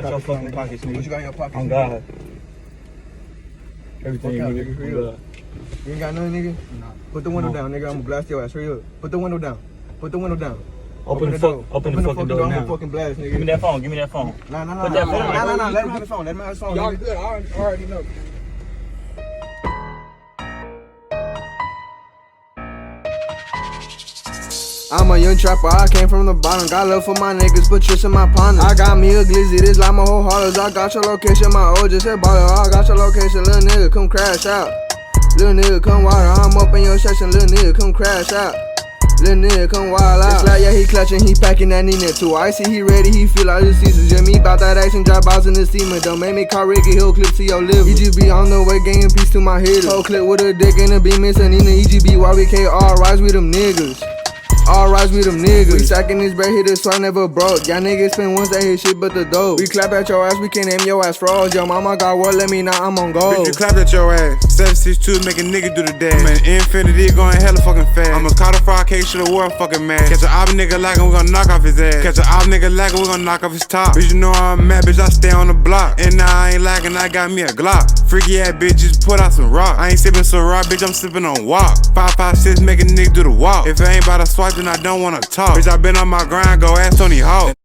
Got your fucking pockets, nigga. What you got in your pocket? On God. Everything, Fuck out, nigga. nigga, for On real. God. You ain't got nothing, nigga? Nah. Put the window No. down, nigga. I'm gonna blast your ass. Hurry up. Put the window down. Put the window down. Open the door. fucking door I'm now. gonna fucking blast, nigga. Give me that phone. Give me that phone. Nah. Put that phone. Nah. Let him get the phone. Let him have his phone, Y'all nigga. good. I already know. I'm a young trapper, I came from the bottom. Got love for my niggas, but trust in my partners. I got me a glizzy, this like my whole hollers. I got your location, my O just said baller. I got your location, little nigga, come crash out. Little nigga, come water, I'm up in your section. Little nigga, come crash out. Little nigga, come wild out. It's like, yeah, he clutching, he packing that Nina too. I see he ready, he feel like the seasons. Yeah, me bout that action, drop outs in the steamer. Don't make me call Ricky, he'll clip to your liver. EGB on the way, getting peace to my hitters. Whole clip with a dick and a beam, it's a Nina. EGB, YBK, all rise with them niggas. All rise with them niggas. We stacking this bread, hit it so I never broke. Y'all niggas spend once they hit shit but the dope. We clap at your ass, we can aim your ass froze. Your mama got what, let me know I'm on go. Bitch, you clapped at your ass. 762 make a nigga do the dash. I'm an infinity going hella fucking fast. I'm a caught a fraud case, should've wore a fucking mask. Catch a op nigga lacking, we gon' knock off his ass. Catch a op nigga lacking, we gon' knock off his top. Bitch, you know I'm mad, bitch, I stay on the block. And now I ain't lacking, I got me a Glock. Freaky ass bitch, just put out some rock. I ain't sippin' so raw, bitch, I'm sippin' on walk. 556 make a nigga do the walk. If it ain't about a swipe, then I don't wanna talk. Bitch, I been on my grind, go ask Tony Hawk.